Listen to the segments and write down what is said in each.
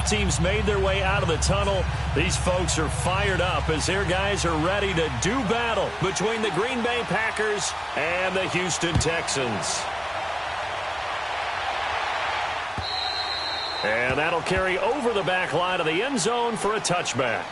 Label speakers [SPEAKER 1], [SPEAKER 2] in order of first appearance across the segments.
[SPEAKER 1] teams made their way out of the tunnel. These folks are fired up as their guys are ready to do battle between the Green Bay Packers and the Houston Texans. And that'll carry over the back line of the end zone for a touchback.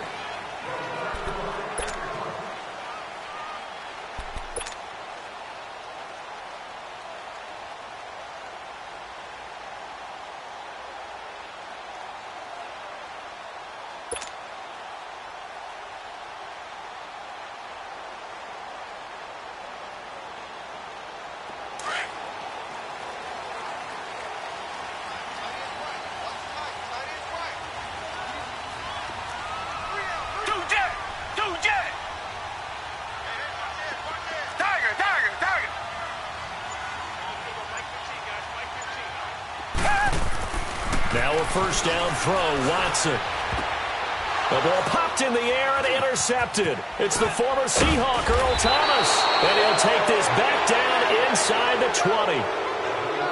[SPEAKER 2] Now a first down throw, Watson. The ball popped in the air and intercepted. It's the former Seahawk, Earl Thomas. And he'll take this back down inside the 20.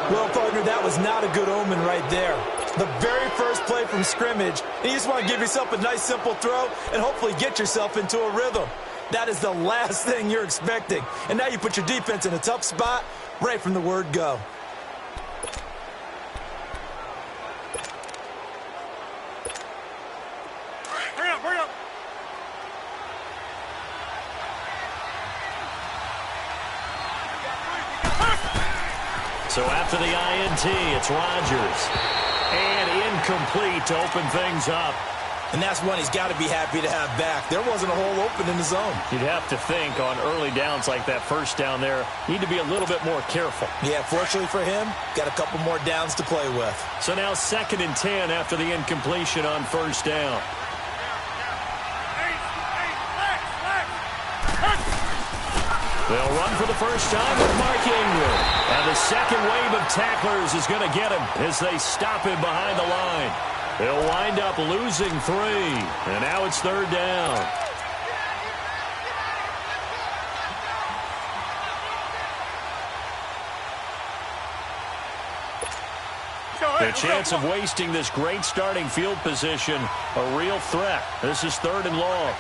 [SPEAKER 3] Well, partner, that was not a good omen right there. The very first play from scrimmage, and you just want to give yourself a nice, simple throw and hopefully get yourself into a rhythm. That is the last thing you're expecting. And now you put your defense in a tough spot right from the word go.
[SPEAKER 2] So after the INT, it's Rodgers. And incomplete to open things up.
[SPEAKER 3] And that's one he's got to be happy to have back. There wasn't a hole open in the zone.
[SPEAKER 1] You'd have to think on early downs like that first down there, need to be a little bit more careful.
[SPEAKER 3] Yeah, fortunately for him, got a couple more downs to play with.
[SPEAKER 1] So now 2nd and 10 after the incompletion on first down. They'll run for the first time with Mark Ingram. And the second wave of tacklers is going to get him as they stop him behind the line. They'll wind up losing 3. And now it's 3rd down. The chance of wasting this great starting field position, a real threat. This is 3rd and long.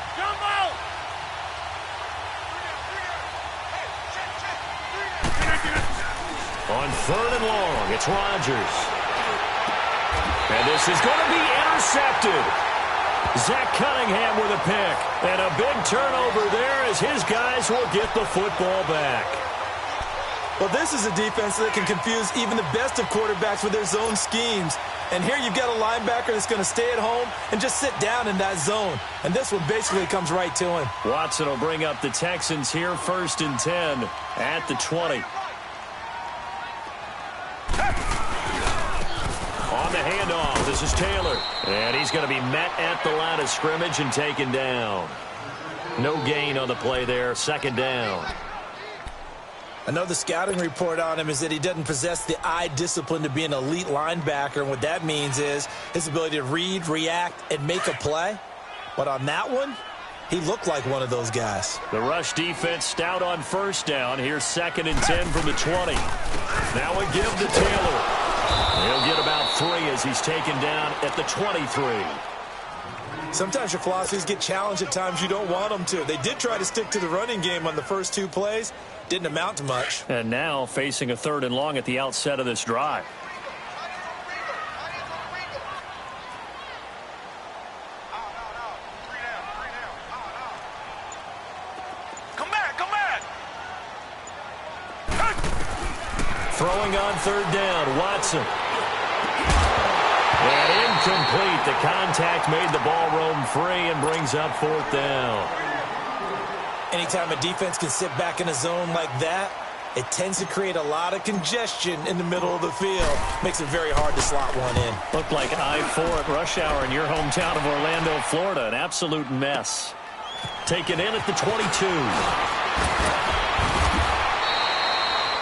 [SPEAKER 1] On 3rd and long, it's Rodgers. And this is going to be intercepted. Zach Cunningham with a pick. And a big turnover there as his guys will get the football back.
[SPEAKER 3] Well, this is a defense that can confuse even the best of quarterbacks with their zone schemes. And here you've got a linebacker that's going to stay at home and just sit down in that zone. And this one basically comes right to him.
[SPEAKER 1] Watson will bring up the Texans here, 1st and 10 at the 20. On the handoff, this is Taylor. And he's going to be met at the line of scrimmage and taken down. No gain on the play there, 2nd down.
[SPEAKER 3] I know the scouting report on him is that he doesn't possess the eye discipline to be an elite linebacker. And what that means is his ability to read, react, and make a play. But on that one, he looked like one of those guys.
[SPEAKER 1] The rush defense stout on first down. Here's 2nd and 10 from the 20. Now a give to Taylor. He'll get about 3 as he's taken down at the 23.
[SPEAKER 3] Sometimes your philosophies get challenged at times you don't want them to. They did try to stick to the running game on the first 2 plays. Didn't amount to much.
[SPEAKER 1] And now facing a 3rd and long at the outset of this drive. Throwing on 3rd down, Watson. And incomplete. The contact made the ball roam free and brings up 4th down.
[SPEAKER 3] Anytime a defense can sit back in a zone like that, it tends to create a lot of congestion in the middle of the field. Makes it very hard to slot one in.
[SPEAKER 1] Looked like I-4 at rush hour in your hometown of Orlando, Florida. An absolute mess. Taken in at the 22.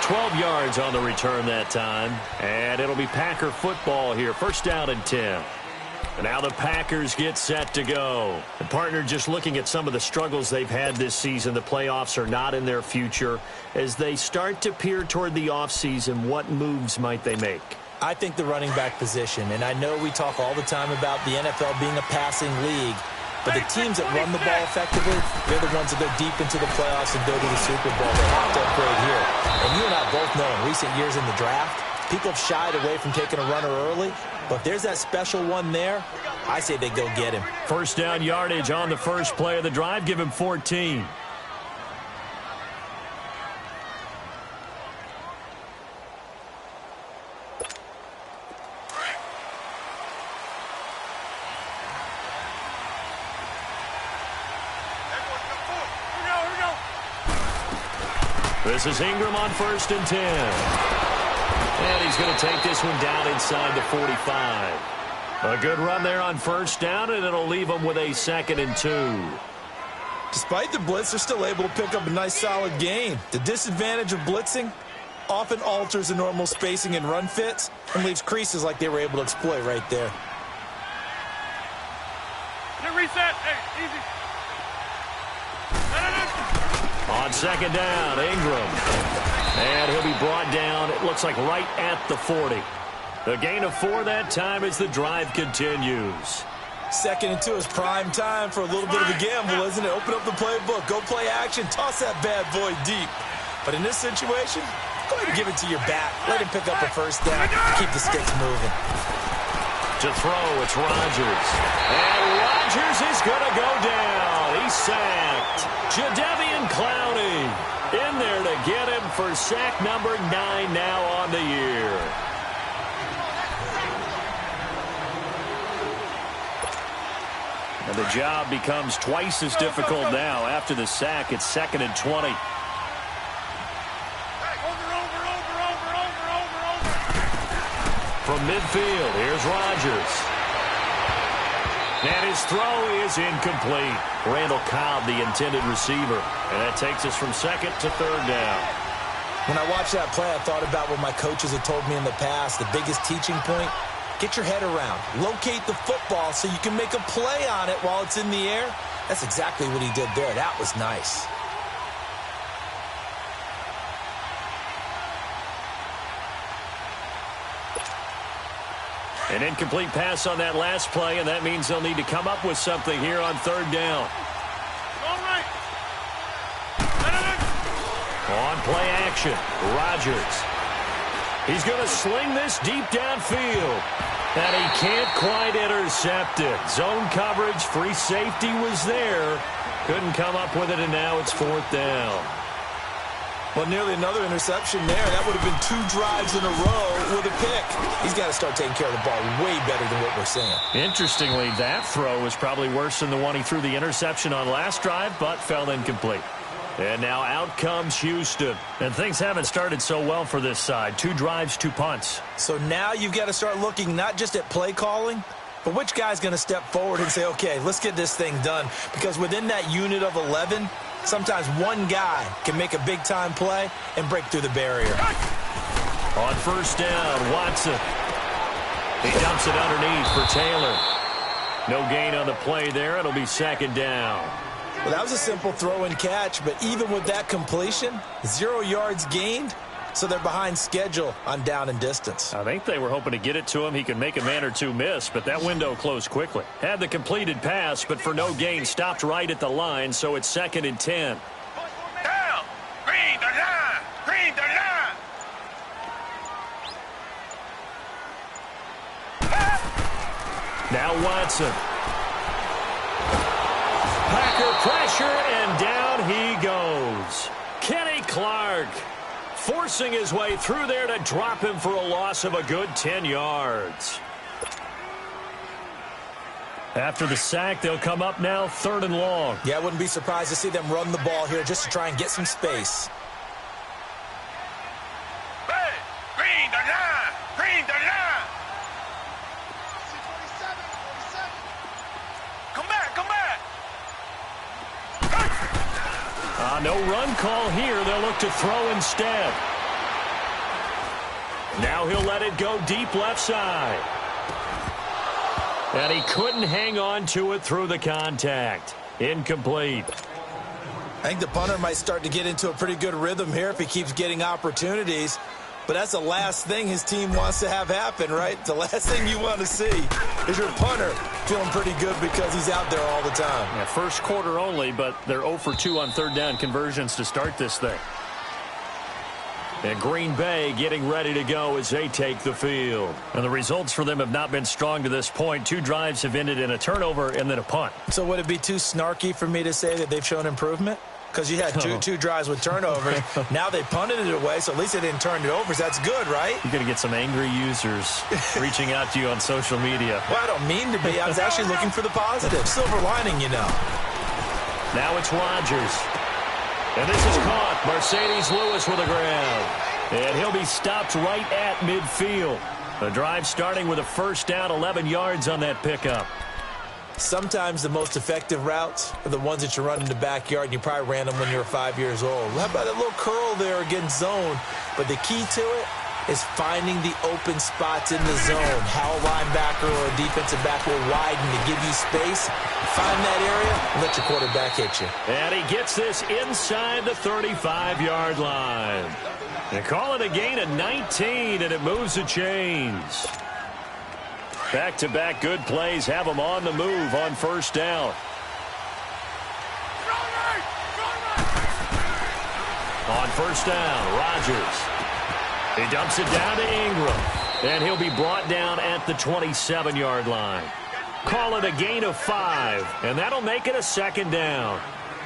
[SPEAKER 1] 12 yards on the return that time. And it'll be Packer football here. 1st down and 10. And now the Packers get set to go. The partner, just looking at some of the struggles they've had this season, the playoffs are not in their future. As they start to peer toward the offseason, what moves might they make?
[SPEAKER 3] I think the running back position, and I know we talk all the time about the NFL being a passing league, but the teams that run the ball effectively, they're the ones that go deep into the playoffs and go to the Super Bowl. They have to upgrade here. And you and I both know in recent years in the draft, people have shied away from taking a runner early, but if there's that special one there, I say they go get him.
[SPEAKER 1] First down yardage on the first play of the drive. Give him 14. This is Ingram on 1st and 10. And he's going to take this one down inside the 45. A good run there on 1st down, and it'll leave him with a 2nd and 2.
[SPEAKER 3] Despite the blitz, they're still able to pick up a nice, solid gain. The disadvantage of blitzing often alters the normal spacing and run fits and leaves creases like they were able to exploit right there.
[SPEAKER 4] Get reset. Hey, easy.
[SPEAKER 1] On 2nd down, Ingram. And he'll be brought down, it looks like right at the 40. The gain of 4 that time as the drive continues.
[SPEAKER 3] 2nd and 2 is prime time for a little bit of a gamble, isn't it? Open up the playbook, go play action, toss that bad boy deep. But in this situation, go ahead and give it to your back. Let him pick up a 1st down, keep the sticks moving.
[SPEAKER 1] To throw, it's Rodgers. And Rodgers is going to go down. He's sacked. Jadeveon Clowney in there to get him for sack number 9 now on the year. And the job becomes twice as difficult now. After the sack, it's 2nd and 20. From midfield, here's Rodgers. And his throw is incomplete. Randall Cobb, the intended receiver. And that takes us from 2nd to 3rd down.
[SPEAKER 3] When I watched that play, I thought about what my coaches had told me in the past. The biggest teaching point, get your head around. Locate the football so you can make a play on it while it's in the air. That's exactly what he did there. That was nice.
[SPEAKER 1] An incomplete pass on that last play, and that means they'll need to come up with something here on 3rd down.
[SPEAKER 4] All right.
[SPEAKER 1] On play action, Rodgers. He's going to sling this deep downfield. And he can't quite intercept it. Zone coverage, free safety was there. Couldn't come up with it, and now it's 4th down.
[SPEAKER 3] Well, nearly another interception there. That would have been 2 drives in a row with a pick. He's got to start taking care of the ball way better than what we're seeing.
[SPEAKER 1] Interestingly, that throw was probably worse than the one he threw the interception on last drive, but fell incomplete. And now out comes Houston. And things haven't started so well for this side. 2 drives, 2 punts.
[SPEAKER 3] So now you've got to start looking not just at play calling, but which guy's going to step forward and say, okay, let's get this thing done. Because within that unit of 11, sometimes one guy can make a big-time play and break through the barrier.
[SPEAKER 1] On 1st down, Watson. He dumps it underneath for Taylor. No gain on the play there. It'll be 2nd down.
[SPEAKER 3] Well, that was a simple throw and catch, but even with that completion, 0 yards gained, so they're behind schedule on down and distance.
[SPEAKER 1] I think they were hoping to get it to him. He could make a man or 2 miss, but that window closed quickly. Had the completed pass, but for no gain, stopped right at the line, so it's 2nd and 10.
[SPEAKER 4] Down. Green the line. Green the line.
[SPEAKER 1] Now Watson. Packer pressure, and down he goes. Kenny Clark forcing his way through there to drop him for a loss of a good 10 yards. After the sack, they'll come up now 3rd and long.
[SPEAKER 3] Yeah, I wouldn't be surprised to see them run the ball here just to try and get some space.
[SPEAKER 4] Hey, green the line. Green the line. Come back, come back.
[SPEAKER 1] No run call here. They'll look to throw instead. Now he'll let it go deep left side. And he couldn't hang on to it through the contact. Incomplete.
[SPEAKER 3] I think the punter might start to get into a pretty good rhythm here if he keeps getting opportunities. But that's the last thing his team wants to have happen, right? The last thing you want to see is your punter feeling pretty good because he's out there all the time.
[SPEAKER 1] Yeah, first quarter only, but they're 0 for 2 on third down conversions to start this thing. And Green Bay getting ready to go as they take the field. And the results for them have not been strong to this point. 2 drives have ended in a turnover and then a punt.
[SPEAKER 3] So would it be too snarky for me to say that they've shown improvement? Because you had two drives with turnovers. Now they punted it away, so at least they didn't turn it over. So that's good, right?
[SPEAKER 1] You're going to get some angry users reaching out to you on social media.
[SPEAKER 3] Well, I don't mean to be. I was actually looking for the positive. Silver lining, you know.
[SPEAKER 1] Now it's Rodgers. And this is caught. Mercedes Lewis with a grab. And he'll be stopped right at midfield. The drive starting with a first down, 11 yards on that pickup.
[SPEAKER 3] Sometimes the most effective routes are the ones that you run in the backyard, and you probably ran them when you were 5 years old. How about that little curl there against zone? But the key to it is finding the open spots in the zone. How a linebacker or a defensive back will widen to give you space. Find that area and let your quarterback hit you.
[SPEAKER 1] And he gets this inside the 35-yard line. They call it a gain of 19, and it moves the chains. Back-to-back good plays have them on the move on first down. On first down, Rodgers. He dumps it down to Ingram. And he'll be brought down at the 27-yard line. Call it a gain of 5, and that'll make it a second down.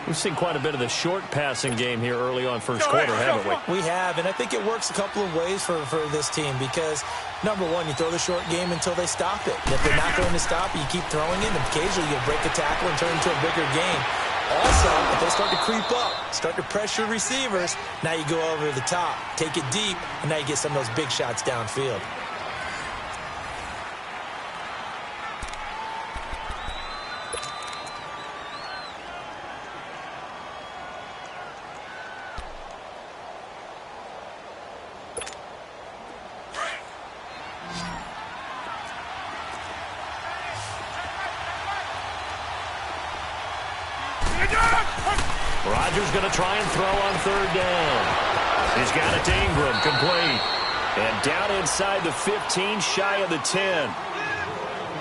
[SPEAKER 1] We've seen quite a bit of the short passing game here early on first quarter, haven't we?
[SPEAKER 3] We have, and I think it works a couple of ways for this team because, number one, you throw the short game until they stop it. And if they're not going to stop it, you keep throwing it, and occasionally you'll break a tackle and turn it into a bigger game. Also, if they start to creep up, start to pressure receivers, now you go over the top, take it deep, and now you get some of those big shots downfield.
[SPEAKER 1] Rodgers going to try and throw on third down. He's got it to Ingram, complete. And down inside the 15, shy of the 10.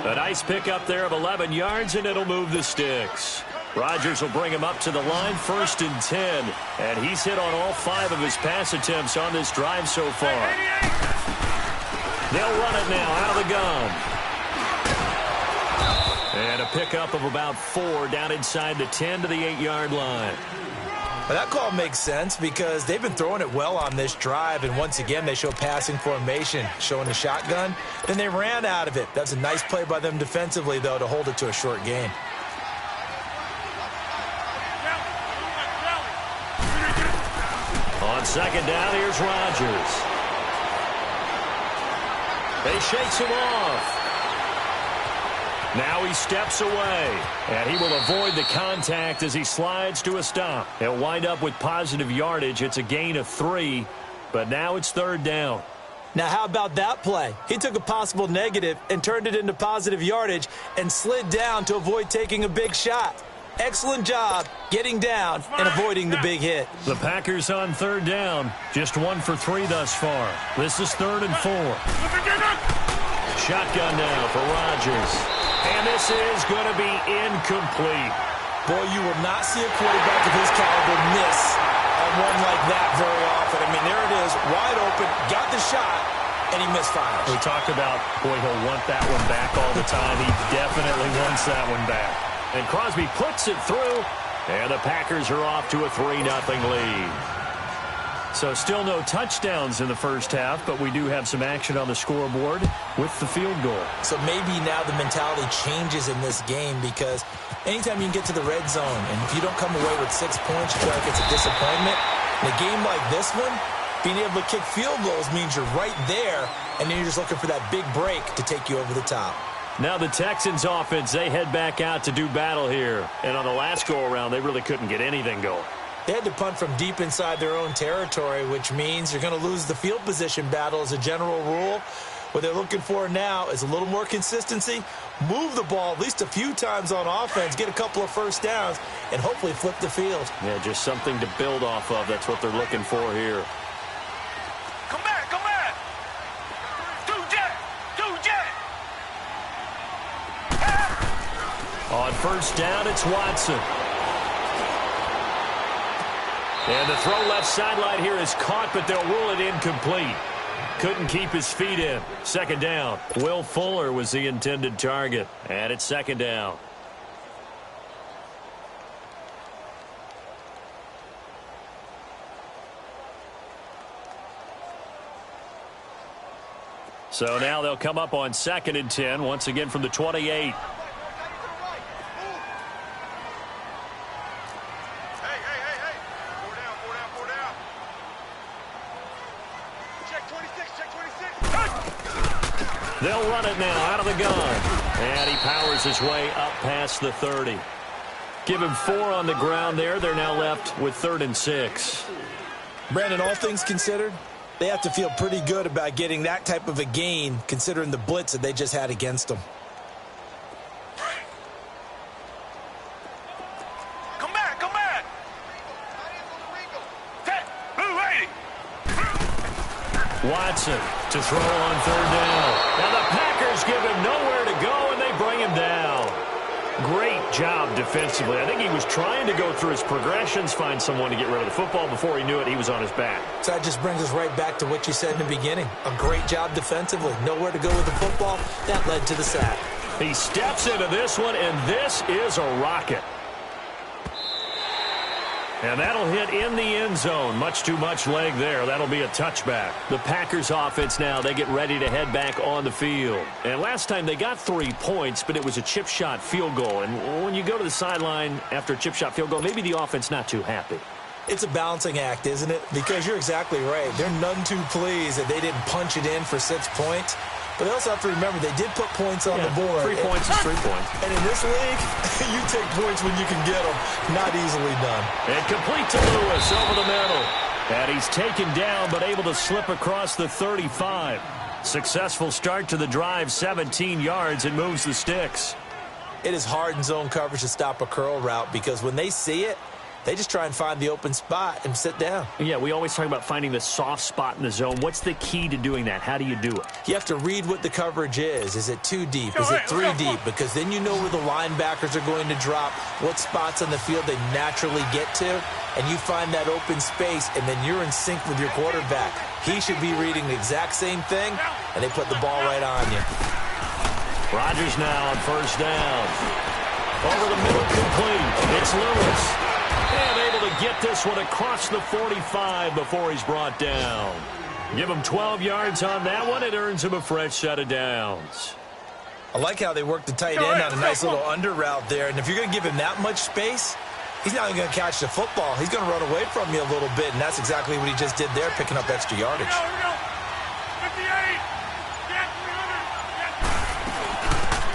[SPEAKER 1] A nice pickup there of 11 yards, and it'll move the sticks. Rodgers will bring him up to the line, 1st and 10. And he's hit on all 5 of his pass attempts on this drive so far. They'll run it now out of the gun. And a pickup of about 4 down inside the 10 to the 8-yard line.
[SPEAKER 3] Well, that call makes sense because they've been throwing it well on this drive, and once again they show passing formation, showing the shotgun. Then they ran out of it. That's a nice play by them defensively, though, to hold it to a short gain.
[SPEAKER 1] On second down, here's Rodgers. They shakes him off. Now he steps away, and he will avoid the contact as he slides to a stop. He'll wind up with positive yardage. It's a gain of 3, but now it's third down.
[SPEAKER 3] Now, how about that play? He took a possible negative and turned it into positive yardage and slid down to avoid taking a big shot. Excellent job getting down and avoiding the big hit.
[SPEAKER 1] The Packers on third down, just 1 for 3 thus far. This is 3rd and 4. Shotgun now for Rodgers. And this is going to be incomplete.
[SPEAKER 3] Boy, you will not see a quarterback of his caliber miss on one like that very often. I mean, there it is, wide open, got the shot, and he misfires.
[SPEAKER 1] We talked about, boy, he'll want that one back all the time. He definitely wants that one back. And Crosby puts it through, and the Packers are off to a 3-0 lead. So still no touchdowns in the first half, but we do have some action on the scoreboard with the field goal.
[SPEAKER 3] So maybe now the mentality changes in this game because anytime you can get to the red zone, and if you don't come away with 6 points, you feel like it's a disappointment. In a game like this one, being able to kick field goals means you're right there, and then you're just looking for that big break to take you over the top.
[SPEAKER 1] Now the Texans offense, they head back out to do battle here. And on the last go-around, they really couldn't get anything going.
[SPEAKER 3] They had to punt from deep inside their own territory, which means you're going to lose the field position battle as a general rule. What they're looking for now is a little more consistency, move the ball at least a few times on offense, get a couple of first downs, and hopefully flip the field.
[SPEAKER 1] Yeah, just something to build off of. That's what they're looking for here.
[SPEAKER 4] Come back, come back.
[SPEAKER 1] On first down, it's Watson. And the throw left sideline here is caught, but they'll rule it incomplete. Couldn't keep his feet in. Second down. Will Fuller was the intended target. And it's second down. So now they'll come up on 2nd and 10, once again from the 28. They'll run it now out of the gun. And he powers his way up past the 30. Give him 4 on the ground there. They're now left with 3rd and 6.
[SPEAKER 3] Brandon, all things considered, they have to feel pretty good about getting that type of a gain considering the blitz that they just had against them.
[SPEAKER 4] Come back, come back.
[SPEAKER 1] Watson to throw on 3rd down. Now the Packers give him nowhere to go, and they bring him down. Great job defensively. I think he was trying to go through his progressions, find someone to get rid of the football. Before he knew it, he was on his back.
[SPEAKER 3] So that just brings us right back to what you said in the beginning. A great job defensively. Nowhere to go with the football. That led to the sack.
[SPEAKER 1] He steps into this one, and this is a rocket. And that'll hit in the end zone. Much too much leg there. That'll be a touchback. The Packers offense now, they get ready to head back on the field. And last time they got 3 points, but it was a chip shot field goal. And when you go to the sideline after a chip shot field goal, maybe the offense not too happy.
[SPEAKER 3] It's a balancing act, isn't it? Because you're exactly right. They're none too pleased that they didn't punch it in for 6 points. But they also have to remember they did put points on the board.
[SPEAKER 1] 3 points is 3 points.
[SPEAKER 3] And in this league, you take points when you can get them. Not easily done.
[SPEAKER 1] And complete to Lewis over the middle. And he's taken down but able to slip across the 35. Successful start to the drive, 17 yards, and moves the sticks.
[SPEAKER 3] It is hard in zone coverage to stop a curl route because when they see it, they just try and find the open spot and sit down.
[SPEAKER 1] Yeah, we always talk about finding the soft spot in the zone. What's the key to doing that? How do you do it?
[SPEAKER 3] You have to read what the coverage is. Is it 2 deep? Is it 3 deep? Because then you know where the linebackers are going to drop, what spots on the field they naturally get to, and you find that open space, and then you're in sync with your quarterback. He should be reading the exact same thing, and they put the ball right on you.
[SPEAKER 1] Rodgers now on first down. Over the middle, complete. It's Lewis. And able to get this one across the 45 before he's brought down. Give him 12 yards on that one. It earns him a fresh set of downs.
[SPEAKER 3] I like how they work the tight end on a nice little under route there. And if you're going to give him that much space, he's not even going to catch the football. He's going to run away from you a little bit, and that's exactly what he just did there, picking up extra yardage.
[SPEAKER 4] Here we go. 58. Get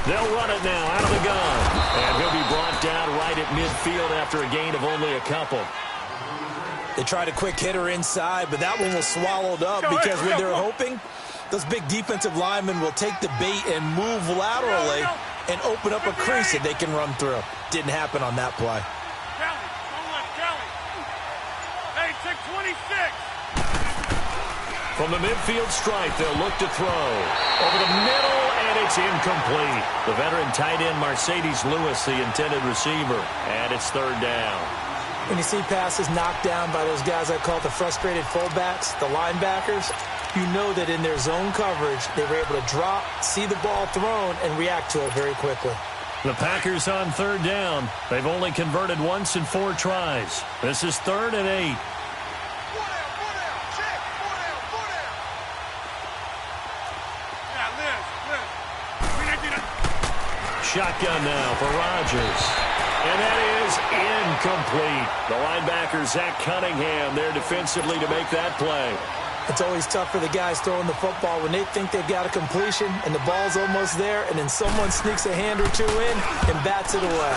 [SPEAKER 4] 300.
[SPEAKER 1] They'll run it now out of the gun. And he'll be brought down right at midfield after a gain of only a couple.
[SPEAKER 3] They tried a quick hitter inside, but that one was swallowed up because when they're hoping, those big defensive linemen will take the bait and move laterally and open up a crease that they can run through. Didn't happen on that play.
[SPEAKER 4] Kelly, don't let Kelly. Hey, check 26.
[SPEAKER 1] From the midfield stripe, they'll look to throw. Over the middle, and it's incomplete. The veteran tight end, Mercedes Lewis, the intended receiver. And it's third down.
[SPEAKER 3] When you see passes knocked down by those guys I call the frustrated fullbacks, the linebackers, you know that in their zone coverage, they were able to drop, see the ball thrown, and react to it very quickly.
[SPEAKER 1] The Packers on third down. They've only converted once in 4 tries. This is 3rd and 8. Shotgun now for Rodgers. And that is incomplete. The linebacker, Zach Cunningham, there defensively to make that play.
[SPEAKER 3] It's always tough for the guys throwing the football when they think they've got a completion and the ball's almost there, and then someone sneaks a hand or two in and bats it away.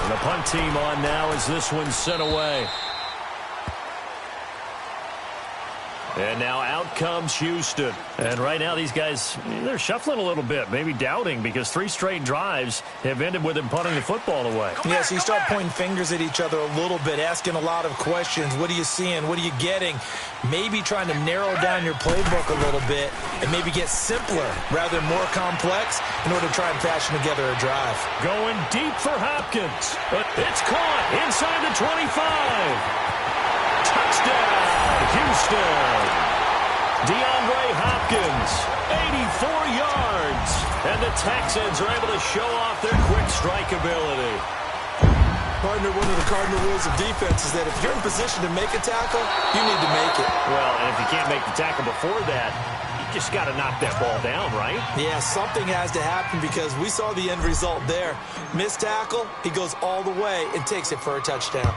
[SPEAKER 1] And the punt team on now as this one's sent away. And now out comes Houston. And right now these guys, they're shuffling a little bit, maybe doubting, because 3 straight drives have ended with them punting the football away.
[SPEAKER 3] Yeah, so you start pointing fingers at each other a little bit, asking a lot of questions. What are you seeing? What are you getting? Maybe trying to narrow down your playbook a little bit and maybe get simpler rather than more complex in order to try and fashion together a drive.
[SPEAKER 1] Going deep for Hopkins, but it's caught inside the 25. Touchdown, Houston. DeAndre Hopkins, 84 yards. And the Texans are able to show off their quick strike ability.
[SPEAKER 3] Partner, one of the cardinal rules of defense is that if you're in position to make a tackle, you need to make it.
[SPEAKER 1] Well, and if you can't make the tackle before that, you just got to knock that ball down, right?
[SPEAKER 3] Yeah, something has to happen because we saw the end result there. Missed tackle, he goes all the way and takes it for a touchdown.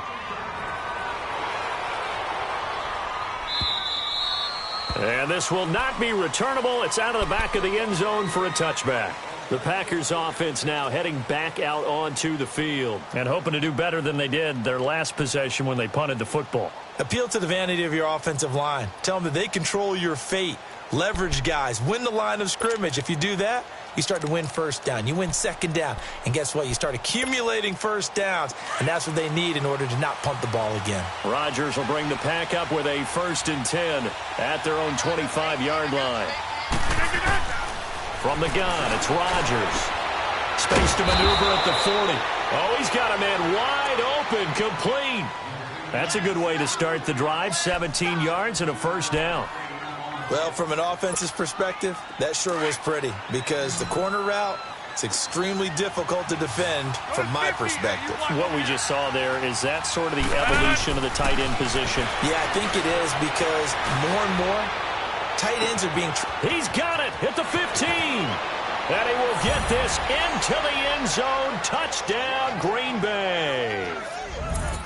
[SPEAKER 1] And this will not be returnable. It's out of the back of the end zone for a touchback. The Packers offense now heading back out onto the field and hoping to do better than they did their last possession when they punted the football.
[SPEAKER 3] Appeal to the vanity of your offensive line. Tell them that they control your fate. Leverage guys. Win the line of scrimmage. If you do that, you start to win first down. You win second down. And guess what? You start accumulating first downs. And that's what they need in order to not punt the ball again.
[SPEAKER 1] Rodgers will bring the pack up with a 1st and 10 at their own 25-yard line. From the gun, it's Rodgers. Space to maneuver at the 40. Oh, he's got a man wide open, complete. That's a good way to start the drive. 17 yards and a 1st down.
[SPEAKER 3] Well, from an offense's perspective, that sure was pretty because the corner route, it's extremely difficult to defend from my perspective.
[SPEAKER 1] What we just saw there, is that sort of the evolution of the tight end position?
[SPEAKER 3] Yeah, I think it is because more and more tight ends are being...
[SPEAKER 1] He's got it at the 15. And he will get this into the end zone. Touchdown, Green Bay.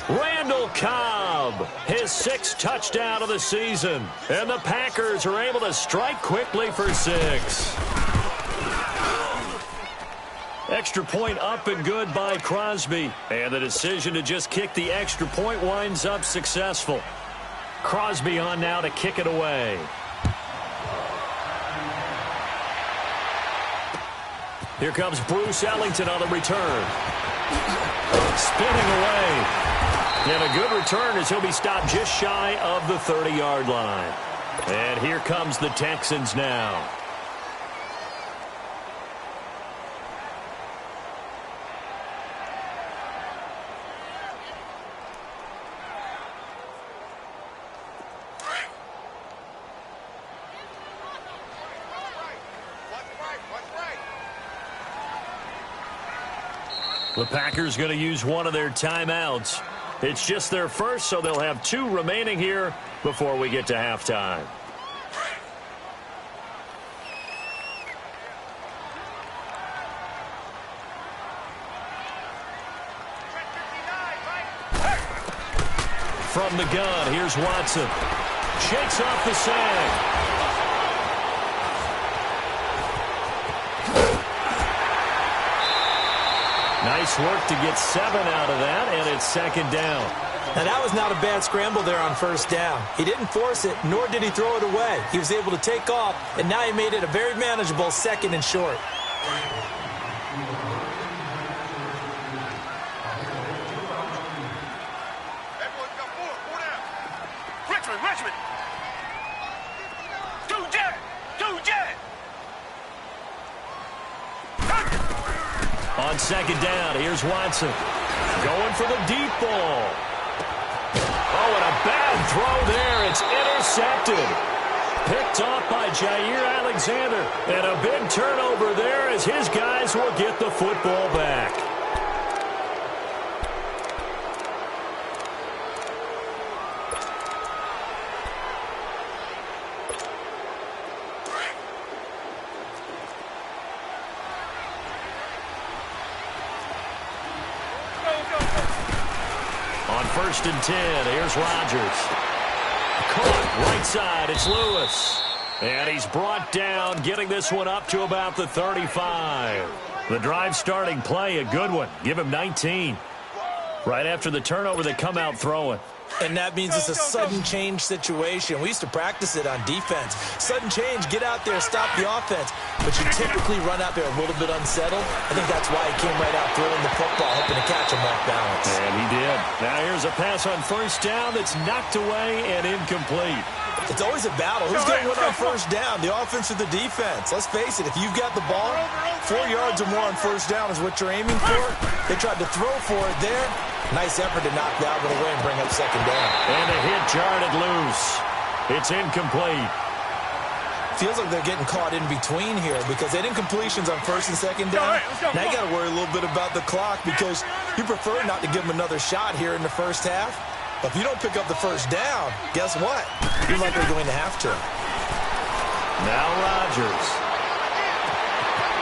[SPEAKER 1] Randall Cobb, his 6th touchdown of the season. And the Packers are able to strike quickly for 6. Extra point up and good by Crosby. And the decision to just kick the extra point winds up successful. Crosby on now to kick it away. Here comes Bruce Ellington on the return. Spinning away. And a good return as he'll be stopped just shy of the 30-yard line. And here comes the Texans now. The Packers going to use one of their timeouts. It's just their first, so they'll have 2 remaining here before we get to halftime. From the gun, here's Watson. Shakes off the sag. Nice work to get 7 out of that, and it's 2nd down.
[SPEAKER 3] Now, that was not a bad scramble there on 1st down. He didn't force it, nor did he throw it away. He was able to take off, and now he made it a very manageable 2nd and short.
[SPEAKER 4] Richmond. Two jet.
[SPEAKER 1] On 2nd down, here's Watson. Going for the deep ball. Oh, and a bad throw there. It's intercepted. Picked off by Jair Alexander. And a big turnover there as his guys will get the football back. On 1st and 10, here's Rodgers. Caught right side, it's Lewis. And he's brought down, getting this one up to about the 35. The drive starting play, a good one. Give him 19. Right after the turnover, they come out throwing.
[SPEAKER 3] And that means it's a sudden change situation. We used to practice it on defense. Sudden change, get out there, stop the offense. But you typically run out there a little bit unsettled. I think that's why he came right out throwing the football, hoping to catch him off balance.
[SPEAKER 1] And he did. Now here's a pass on first down that's knocked away and incomplete.
[SPEAKER 3] It's always a battle. Who's going to win on first down, the offense or the defense? Let's face it, if you've got the ball, 4 yards or more on first down is what you're aiming for. They tried to throw for it there. Nice effort to knock that one away and bring up second down.
[SPEAKER 1] And a hit jarred it loose. It's incomplete.
[SPEAKER 3] Feels like they're getting caught in between here because they had incompletions on first and second down. Now you got to worry a little bit about the clock because you prefer not to give them another shot here in the first half. But if you don't pick up the first down, guess what? You're likely going to have to.
[SPEAKER 1] Now Rodgers.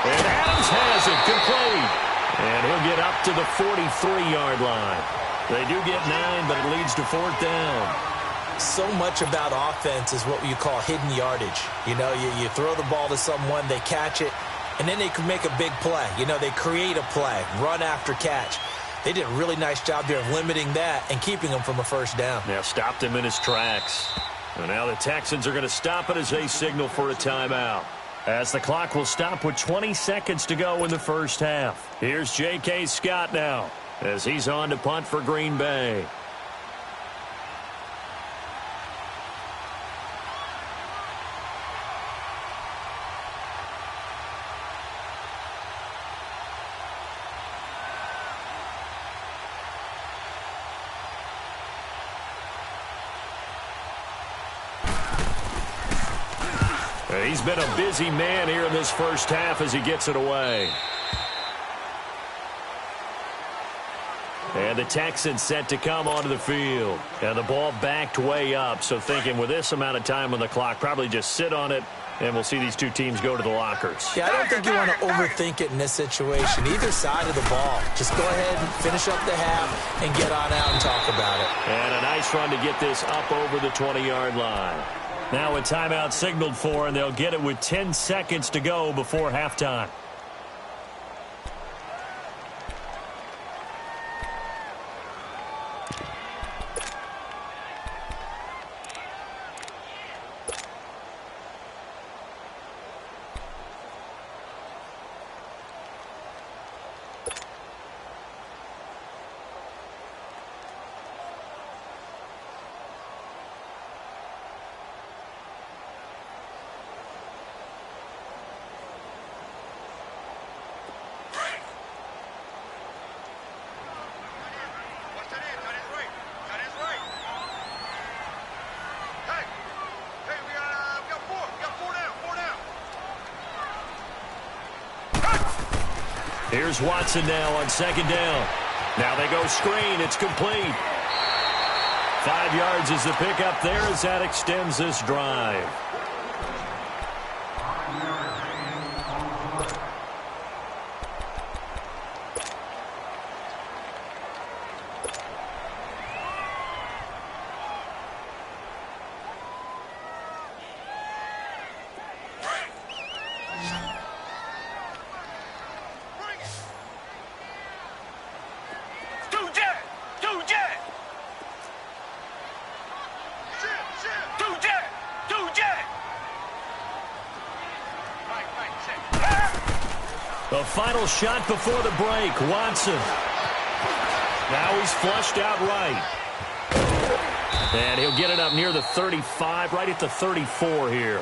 [SPEAKER 1] And Adams has it complete. And he'll get up to the 43-yard line. They do get 9, but it leads to fourth down.
[SPEAKER 3] So much about offense is what you call hidden yardage. You know, you throw the ball to someone, they catch it, and then they can make a big play. You know, they create a play, run after catch. They did a really nice job there of limiting that and keeping him from a first down.
[SPEAKER 1] Now stopped him in his tracks. And now the Texans are going to stop it as they signal for a timeout. As the clock will stop with 20 seconds to go in the first half. Here's J.K. Scott now as he's on to punt for Green Bay. He's been a busy man here in this first half as he gets it away. And the Texans set to come onto the field. And the ball backed way up. So thinking with this amount of time on the clock, probably just sit on it, and we'll see these two teams go to the lockers.
[SPEAKER 3] Yeah, I don't think you want to overthink it in this situation. Either side of the ball. Just go ahead and finish up the half and get on out and talk about it.
[SPEAKER 1] And a nice run to get this up over the 20-yard line. Now a timeout signaled for, and they'll get it with 10 seconds to go before halftime. Here's Watson now on second down. Now they go screen. It's complete. 5 yards is the pickup there as that extends this drive. The final shot before the break, Watson. Now he's flushed out right. And he'll get it up near the 35, right at the 34 here.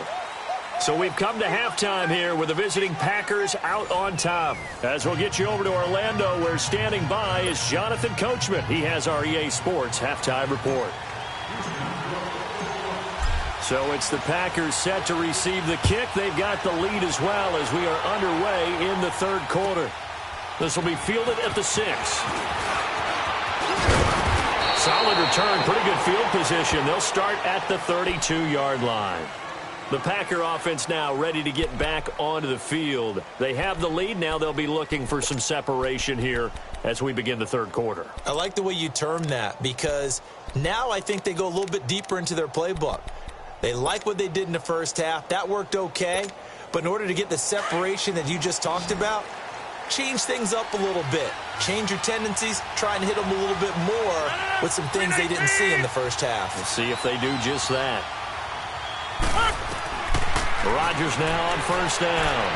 [SPEAKER 1] So we've come to halftime here with the visiting Packers out on top. As we'll get you over to Orlando, where standing by is Jonathan Coachman. He has our EA Sports halftime report. So it's the Packers set to receive the kick. They've got the lead as well as we are underway in the third quarter. This will be fielded at the 6. Solid return, pretty good field position. They'll start at the 32-yard line. The Packer offense now ready to get back onto the field. They have the lead. Now they'll be looking for some separation here as we begin the third quarter.
[SPEAKER 3] I like the way you term that because now I think they go a little bit deeper into their playbook. They like what they did in the first half. That worked okay. But in order to get the separation that you just talked about, change things up a little bit. Change your tendencies, try and hit them a little bit more with some things they didn't see in the first half.
[SPEAKER 1] We'll see if they do just that. Rodgers now on first down.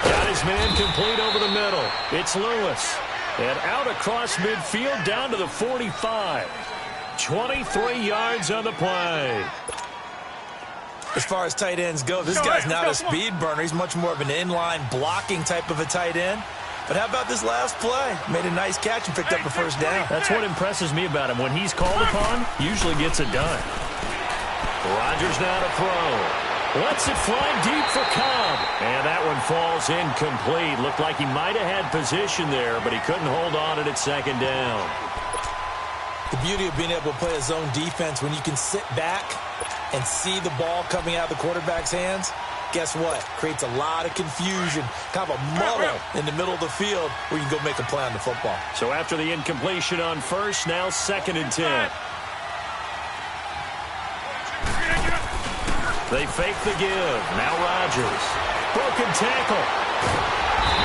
[SPEAKER 1] Got his man complete over the middle. It's Lewis. And out across midfield down to the 45. 23 yards on the play.
[SPEAKER 3] As far as tight ends go, this guy's not a speed burner. He's much more of an inline blocking type of a tight end. But how about this last play? Made a nice catch and picked up a first down.
[SPEAKER 1] That's what impresses me about him. When he's called upon, usually gets it done. Rodgers now to throw. Lets it fly deep for Cobb. And that one falls incomplete. Looked like he might have had position there, but he couldn't hold on at second down.
[SPEAKER 3] The beauty of being able to play a zone defense when you can sit back and see the ball coming out of the quarterback's hands, guess what? Creates a lot of confusion, kind of a muddle in the middle of the field where you can go make a play on the football.
[SPEAKER 1] So after the incompletion on first, now 2nd and 10. They fake the give. Now Rodgers. Broken tackle.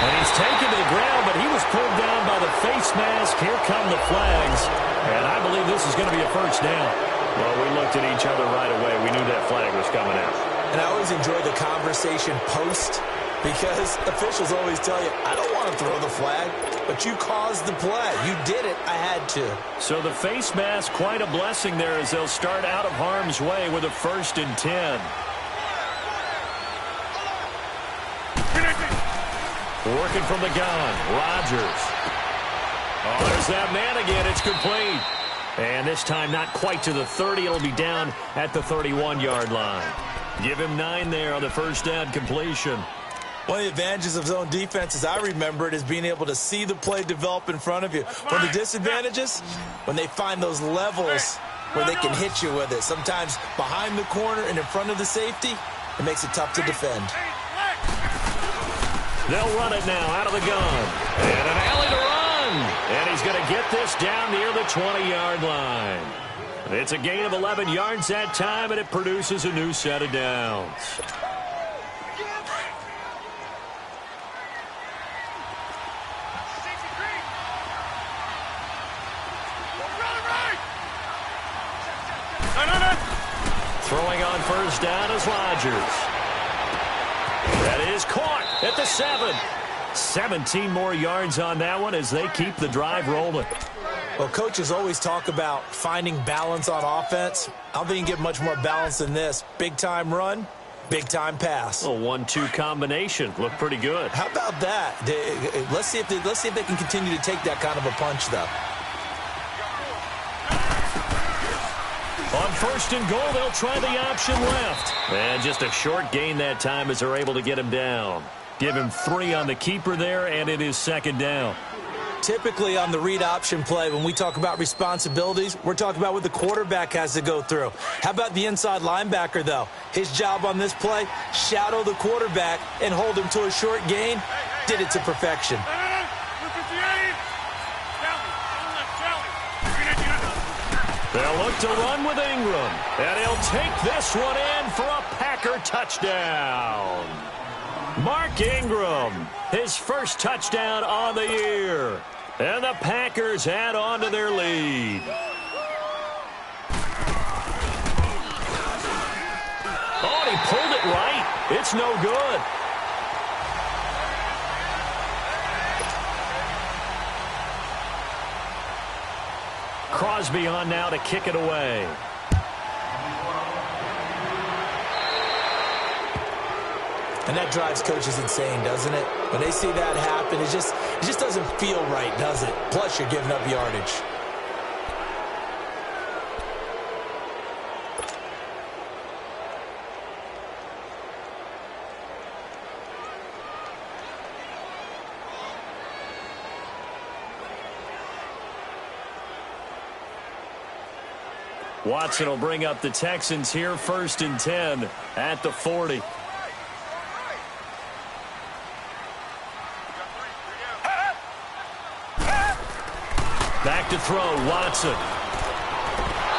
[SPEAKER 1] And he's taken to the ground, but he was pulled down by the face mask. Here come the flags. And I believe this is going to be a first down. Well, we looked at each other right away. We knew that flag was coming out.
[SPEAKER 3] And I always enjoy the conversation post because officials always tell you, I don't want to throw the flag, but you caused the play. You did it. I had to.
[SPEAKER 1] So the face mask, quite a blessing there as they'll start out of harm's way with a 1st and 10. Working from the gun, Rodgers. Oh, there's that man again. It's complete. And this time not quite to the 30. It'll be down at the 31-yard line. Give him 9 there on the first down completion.
[SPEAKER 3] One of the advantages of zone defense, as I remember it, is being able to see the play develop in front of you. One of the disadvantages, when they find those levels where they can hit you with it. Sometimes behind the corner and in front of the safety, it makes it tough to defend.
[SPEAKER 1] They'll run it now out of the gun. And an alley to run. And he's going to get this down near the 20-yard line. It's a gain of 11 yards that time, and it produces a new set of downs. Throwing on first down is Rodgers. That is caught at the 7. 17 more yards on that one as they keep the drive rolling.
[SPEAKER 3] Well, coaches always talk about finding balance on offense. I don't think you can get much more balance than this. Big-time run, big-time pass.
[SPEAKER 1] A 1-2 combination. Looked pretty good.
[SPEAKER 3] How about that? Let's see if they can continue to take that kind of a punch, though.
[SPEAKER 1] On 1st and goal, they'll try the option left. And just a short gain that time as they're able to get him down. Give him 3 on the keeper there, and it is 2nd down.
[SPEAKER 3] Typically on the read option play, when we talk about responsibilities, we're talking about what the quarterback has to go through. How about the inside linebacker, though? His job on this play, shadow the quarterback and hold him to a short gain. Did it to perfection.
[SPEAKER 1] They'll look to run with Ingram. And he'll take this one in for a Packer touchdown. Mark Ingram, his first touchdown on the year. And the Packers add on to their lead. Oh, he pulled it right. It's no good. Crosby on now to kick it away.
[SPEAKER 3] And that drives coaches insane, doesn't it? When they see that happen, it just doesn't feel right, does it? Plus, you're giving up yardage.
[SPEAKER 1] Watson will bring up the Texans here, 1st and 10 at the 40. Back to throw, Watson.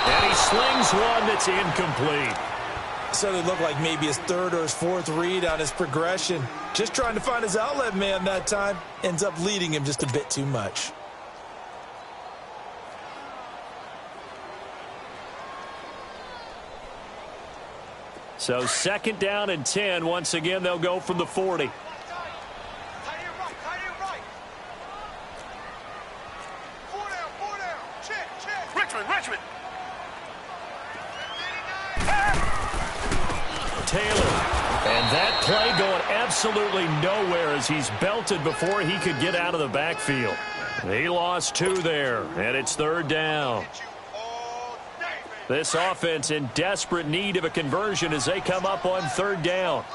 [SPEAKER 1] And he slings one that's incomplete.
[SPEAKER 3] So it looked like maybe his 3rd or his 4th read on his progression. Just trying to find his outlet man that time. Ends up leading him just a bit too much.
[SPEAKER 1] So 2nd down and 10. Once again, they'll go from the 40.
[SPEAKER 4] Richmond.
[SPEAKER 1] Taylor. And that play going absolutely nowhere as he's belted before he could get out of the backfield. He lost 2 there, and it's 3rd down. This offense in desperate need of a conversion as they come up on 3rd down.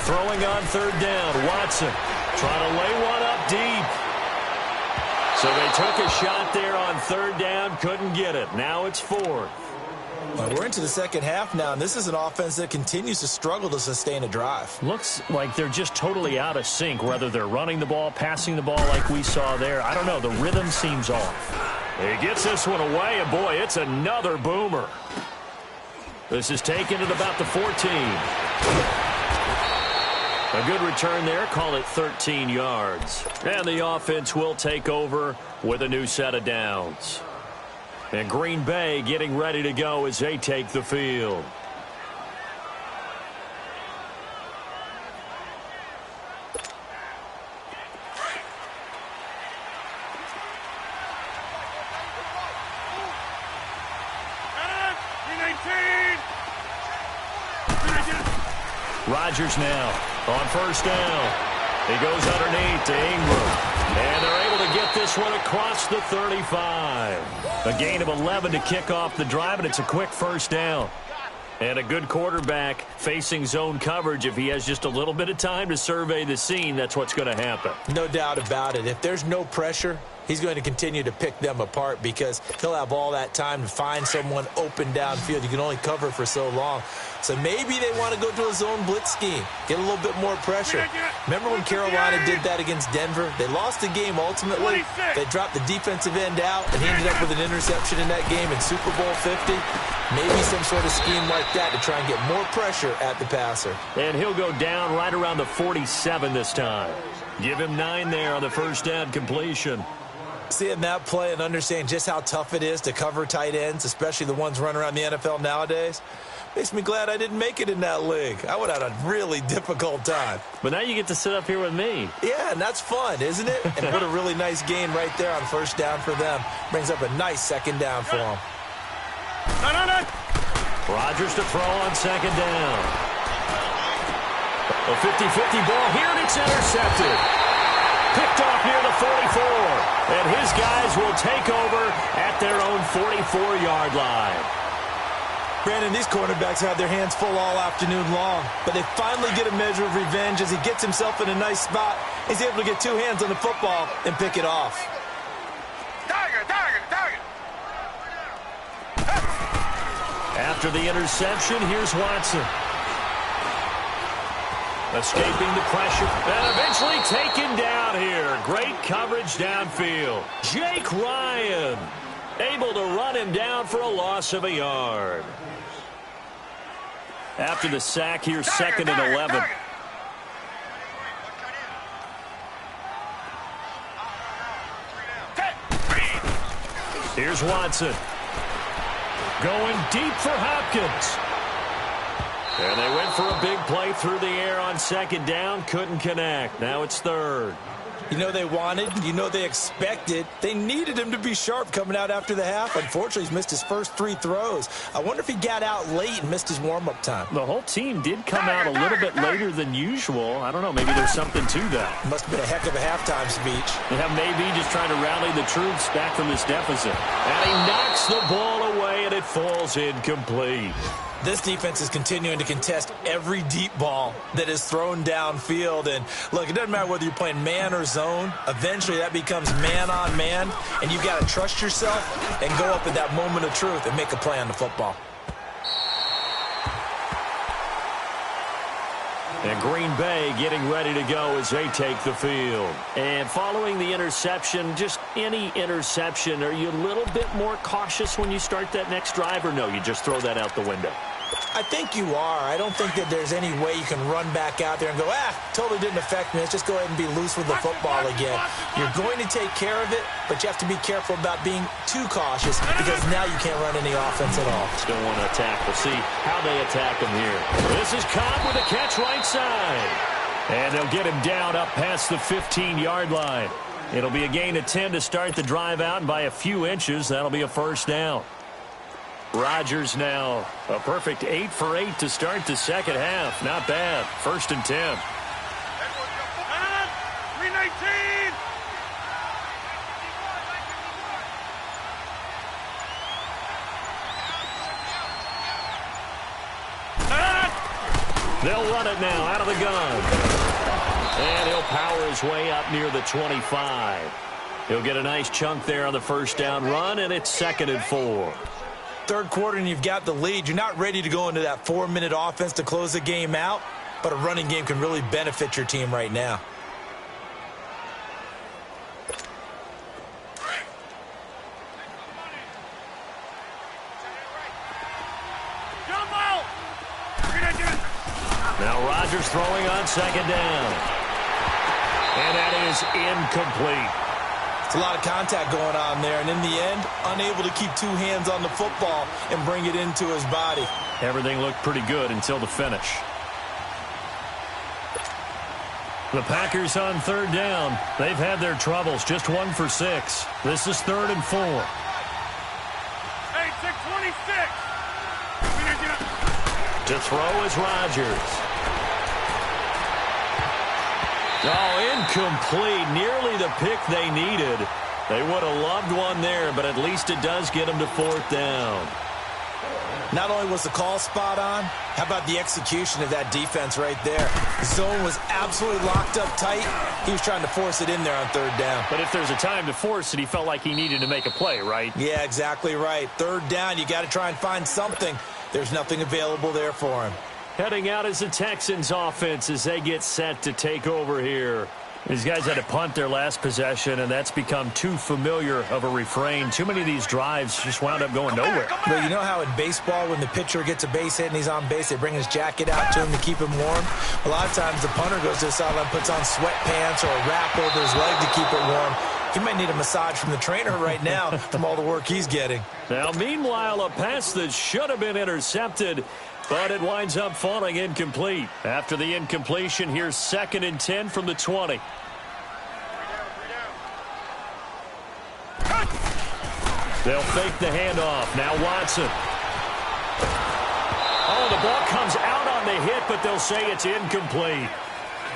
[SPEAKER 1] Throwing on 3rd down, Watson trying to lay one up deep. So they took a shot there on 3rd down, couldn't get it. Now it's 4th.
[SPEAKER 3] Well, we're into the second half now, and this is an offense that continues to struggle to sustain a drive.
[SPEAKER 1] Looks like they're just totally out of sync, whether they're running the ball, passing the ball like we saw there. I don't know. The rhythm seems off. He gets this one away, and boy, it's another boomer. This is taken at about the 14. A good return there. Call it 13 yards. And the offense will take over with a new set of downs. And Green Bay getting ready to go as they take the field. Rodgers now on 1st down. He goes underneath to Ingram. And they're able to get this one across the 35. A gain of 11 to kick off the drive, and it's a quick 1st down. And a good quarterback facing zone coverage. If he has just a little bit of time to survey the scene, that's what's going to happen.
[SPEAKER 3] No doubt about it. If there's no pressure, he's going to continue to pick them apart because he'll have all that time to find someone open downfield. You can only cover for so long. So maybe they want to go to a zone blitz scheme, get a little bit more pressure. Remember when Carolina did that against Denver? They lost the game ultimately. They dropped the defensive end out, and he ended up with an interception in that game in Super Bowl 50. Maybe some sort of scheme like that to try and get more pressure at the passer.
[SPEAKER 1] And he'll go down right around the 47 this time. Give him 9 there on the 1st down completion.
[SPEAKER 3] Seeing that play and understanding just how tough it is to cover tight ends, especially the ones running around the NFL nowadays, makes me glad I didn't make it in that league. I would have had a really difficult time.
[SPEAKER 1] But now you get to sit up here with me.
[SPEAKER 3] Yeah, and that's fun, isn't it? And what a really nice gain right there on 1st down for them. Brings up a nice 2nd down for them.
[SPEAKER 4] No.
[SPEAKER 1] Rodgers to throw on 2nd down. A 50-50 ball here, and it's intercepted. Picked off near the 44. And his guys will take over at their own 44-yard line.
[SPEAKER 3] Brandon, these cornerbacks had their hands full all afternoon long, but they finally get a measure of revenge as he gets himself in a nice spot. He's able to get 2 hands on the football and pick it off.
[SPEAKER 4] Target.
[SPEAKER 1] After the interception, here's Watson. Escaping the pressure and eventually taken down here. Great coverage downfield. Jake Ryan able to run him down for a loss of a yard. After the sack, here's 2nd and 11. Here's Watson. Going deep for Hopkins. And they went for a big play through the air on 2nd down. Couldn't connect. Now it's 3rd.
[SPEAKER 3] You know they wanted, you know they expected. They needed him to be sharp coming out after the half. Unfortunately, he's missed his first 3 throws. I wonder if he got out late and missed his warm-up time.
[SPEAKER 1] The whole team did come out a little bit later than usual. I don't know, maybe there's something to that.
[SPEAKER 3] Must have been a heck of a halftime speech.
[SPEAKER 1] Yeah, maybe just trying to rally the troops back from this deficit. And he knocks the ball away, and it falls incomplete.
[SPEAKER 3] This defense is continuing to contest every deep ball that is thrown downfield. And, look, it doesn't matter whether you're playing man or zone. Eventually, that becomes man-on-man, and you've got to trust yourself and go up at that moment of truth and make a play on the football.
[SPEAKER 1] And Green Bay getting ready to go as they take the field. And following the interception, just any interception, are you a little bit more cautious when you start that next drive, or no, you just throw that out the window?
[SPEAKER 3] I think you are. I don't think that there's any way you can run back out there and go, totally didn't affect me. Let's just go ahead and be loose with the football again. You're going to take care of it, but you have to be careful about being too cautious because now you can't run any offense at all.
[SPEAKER 1] Still want to attack. We'll see how they attack him here. This is Cobb with a catch right side. And they'll get him down up past the 15-yard line. It'll be a gain of 10 to start the drive out, and by a few inches, that'll be a first down. Rodgers now a perfect 8 for 8 to start the second half. Not bad. 1st and 10.
[SPEAKER 4] 319.
[SPEAKER 1] They'll run it now out of the gun. And he'll power his way up near the 25. He'll get a nice chunk there on the first down run, and it's 2nd and 4.
[SPEAKER 3] Third quarter and you've got the lead. You're not ready to go into that 4-minute offense to close the game out, but a running game can really benefit your team right now.
[SPEAKER 1] Now Rodgers throwing on 2nd down. And that is incomplete.
[SPEAKER 3] It's a lot of contact going on there, and in the end, unable to keep 2 hands on the football and bring it into his body.
[SPEAKER 1] Everything looked pretty good until the finish. The Packers on 3rd down. They've had their troubles, just 1 for 6. This is 3rd and 4.
[SPEAKER 4] Hey, 626.
[SPEAKER 1] To throw is Rodgers. Oh, incomplete. Nearly the pick they needed. They would have loved one there, but at least it does get them to 4th down.
[SPEAKER 3] Not only was the call spot on, how about the execution of that defense right there? The zone was absolutely locked up tight. He was trying to force it in there on 3rd down.
[SPEAKER 1] But if there's a time to force it, he felt like he needed to make a play, right?
[SPEAKER 3] Yeah, exactly right. 3rd down, you got to try and find something. There's nothing available there for him.
[SPEAKER 1] Heading out is the Texans offense as they get set to take over here. These guys had to punt their last possession, and that's become too familiar of a refrain. Too many of these drives just wound up going nowhere.
[SPEAKER 3] Well, you know how in baseball when the pitcher gets a base hit and he's on base, they bring his jacket out to him to keep him warm? A lot of times the punter goes to the sideline, puts on sweatpants or a wrap over his leg to keep it warm. He might need a massage from the trainer right now from all the work he's getting.
[SPEAKER 1] Now, meanwhile, a pass that should have been intercepted, but it winds up falling incomplete. After the incompletion, here's 2nd and 10 from the 20. They'll fake the handoff. Now Watson. Oh, the ball comes out on the hit, but they'll say it's incomplete.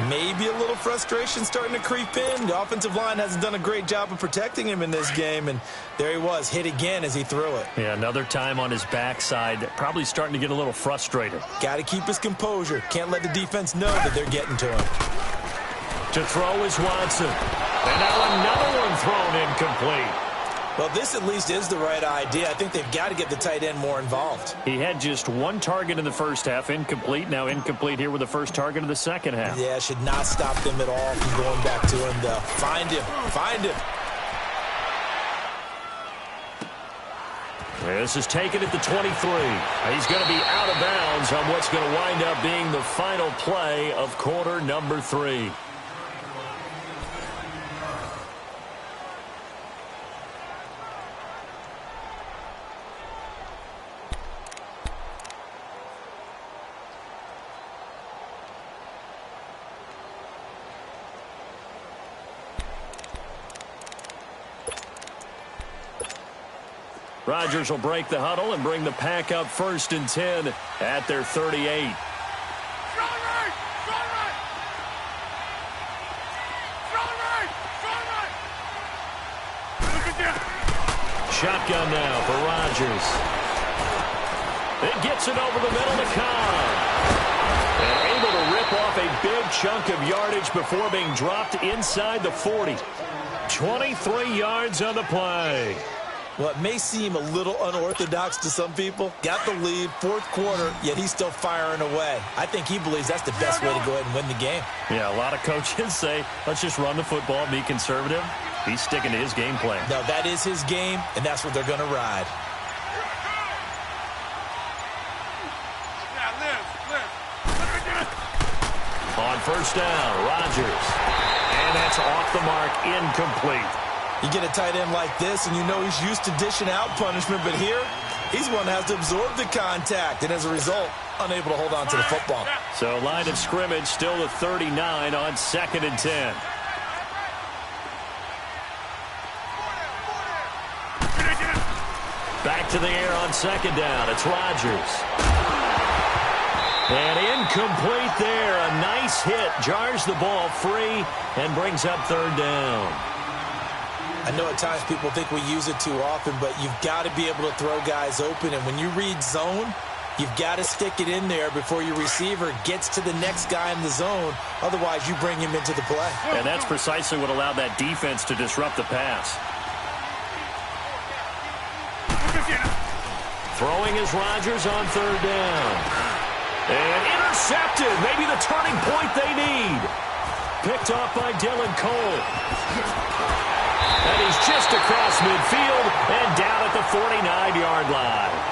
[SPEAKER 3] Maybe a little frustration starting to creep in. The offensive line hasn't done a great job of protecting him in this game, and there he was, hit again as he threw it.
[SPEAKER 1] Yeah, another time on his backside, probably starting to get a little frustrated.
[SPEAKER 3] Got to keep his composure. Can't let the defense know that they're getting to him.
[SPEAKER 1] To throw is Watson. And now another one thrown incomplete.
[SPEAKER 3] Well, this at least is the right idea. I think they've got to get the tight end more involved.
[SPEAKER 1] He had just 1 target in the first half, incomplete. Now incomplete here with the first target of the second half.
[SPEAKER 3] Yeah, should not stop them at all from going back to him, though. Find him. Find him.
[SPEAKER 1] This is taken at the 23. He's going to be out of bounds on what's going to wind up being the final play of quarter number 3. Rodgers will break the huddle and bring the pack up 1st and 10 at their 38. Shotgun now for Rodgers. It gets it over the middle to Cobb. And able to rip off a big chunk of yardage before being dropped inside the 40. 23 yards on the play.
[SPEAKER 3] Well, it may seem a little unorthodox to some people. Got the lead, 4th quarter, yet he's still firing away. I think he believes that's the best way to go ahead and win the game.
[SPEAKER 1] Yeah, a lot of coaches say, let's just run the football, be conservative. He's sticking to his game plan.
[SPEAKER 3] No, that is his game, and that's what they're going to ride.
[SPEAKER 1] first down. Rodgers. And that's off the mark, incomplete.
[SPEAKER 3] You get a tight end like this, and you know he's used to dishing out punishment, but here, he's one that has to absorb the contact, and as a result, unable to hold on to the football.
[SPEAKER 1] So line of scrimmage still the 39 on 2nd and 10. Back to the air on 2nd down. It's Rodgers. And incomplete there. A nice hit. Jars the ball free and brings up 3rd down.
[SPEAKER 3] I know at times people think we use it too often, but you've got to be able to throw guys open. And when you read zone, you've got to stick it in there before your receiver gets to the next guy in the zone. Otherwise, you bring him into the play.
[SPEAKER 1] And that's precisely what allowed that defense to disrupt the pass. Throwing is Rodgers on 3rd down. And intercepted. Maybe the turning point they need. Picked off by Dylan Cole. And he's just across midfield and down at the 49-yard line.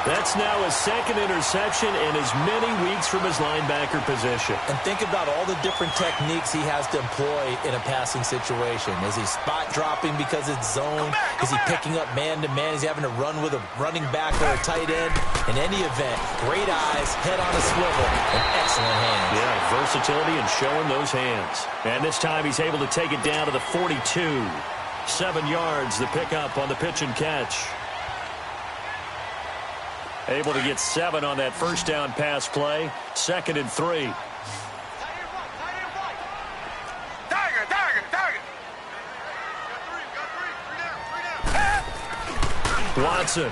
[SPEAKER 1] That's now his 2nd interception in as many weeks from his linebacker position.
[SPEAKER 3] And think about all the different techniques he has to employ in a passing situation. Is he spot dropping because it's zone? Is he picking up man-to-man? Is he having to run with a running back or a tight end? In any event, great eyes, head on a swivel, and excellent hands.
[SPEAKER 1] Yeah, versatility and showing those hands. And this time he's able to take it down to the 42. 7 yards, the pickup on the pitch and catch. Able to get 7 on that first down pass play. 2nd and 3. Watson.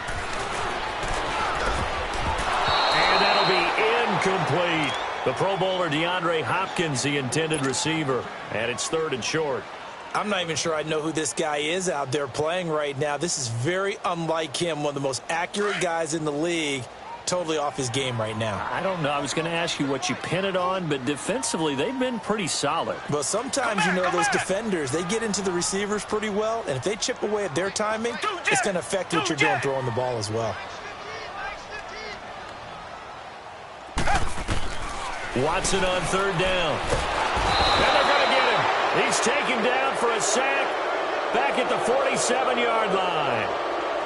[SPEAKER 1] And that'll be incomplete. The Pro Bowler DeAndre Hopkins, the intended receiver. And it's 3rd and short.
[SPEAKER 3] I'm not even sure I know who this guy is out there playing right now. This is very unlike him, one of the most accurate guys in the league. Totally off his game right now.
[SPEAKER 1] I don't know. I was going to ask you what you pin it on, but defensively, they've been pretty solid.
[SPEAKER 3] Well, sometimes, you know, those defenders, they get into the receivers pretty well, and if they chip away at their timing, it's going to affect what you're doing throwing the ball as well.
[SPEAKER 1] Watson on 3rd down. And they're going to get him. He's taken down for a sack back at the 47-yard line.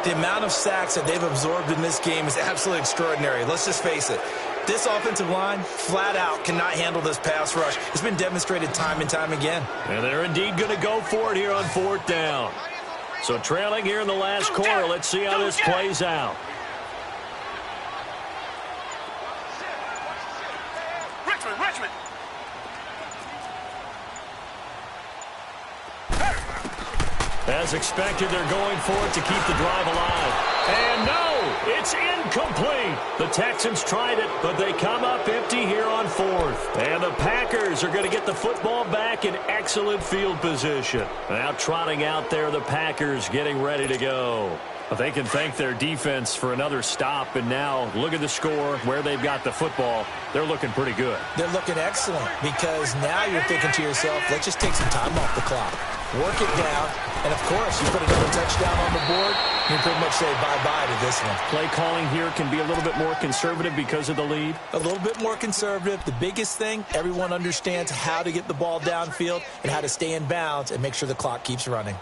[SPEAKER 3] The amount of sacks that they've absorbed in this game is absolutely extraordinary. Let's just face it. This offensive line, flat out, cannot handle this pass rush. It's been demonstrated time and time again.
[SPEAKER 1] And they're indeed going to go for it here on 4th down. So trailing here in the last quarter. Let's see how this plays out.
[SPEAKER 4] Richmond.
[SPEAKER 1] As expected, they're going for it to keep the drive alive. And no, it's incomplete. The Texans tried it, but they come up empty here on 4th. And the Packers are going to get the football back in excellent field position. Now trotting out there, the Packers getting ready to go. But they can thank their defense for another stop. And now look at the score, where they've got the football. They're looking pretty good.
[SPEAKER 3] They're looking excellent because now you're thinking to yourself, let's just take some time off the clock. Work it down, and of course, you put another touchdown on the board, you pretty much say bye-bye to this one.
[SPEAKER 1] Play calling here can be a little bit more conservative because of the lead.
[SPEAKER 3] A little bit more conservative. The biggest thing, everyone understands how to get the ball downfield and how to stay in bounds and make sure the clock keeps running.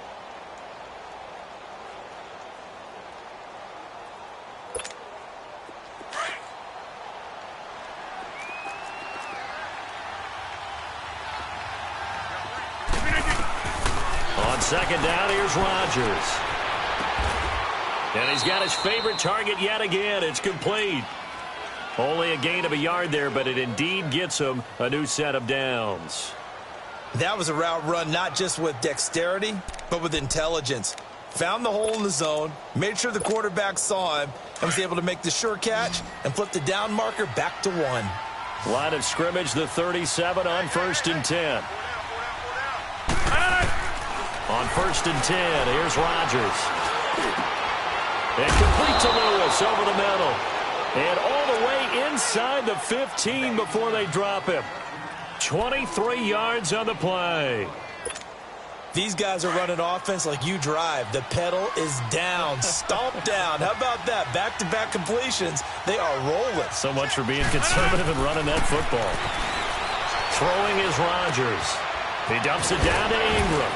[SPEAKER 1] On 2nd down, here's Rodgers. And he's got his favorite target yet again. It's complete. Only a gain of a yard there, but it indeed gets him a new set of downs.
[SPEAKER 3] That was a route run not just with dexterity, but with intelligence. Found the hole in the zone, made sure the quarterback saw him, and was able to make the sure catch and flip the down marker back to 1.
[SPEAKER 1] Line of scrimmage, the 37 on 1st and 10. On 1st and 10, here's Rodgers. And complete to Lewis over the middle. And all the way inside the 15 before they drop him. 23 yards on the play.
[SPEAKER 3] These guys are running offense like you drive. The pedal is down, stomped down. How about that? Back-to-back completions. They are rolling.
[SPEAKER 1] So much for being conservative and running that football. Throwing is Rodgers. He dumps it down to Ingram.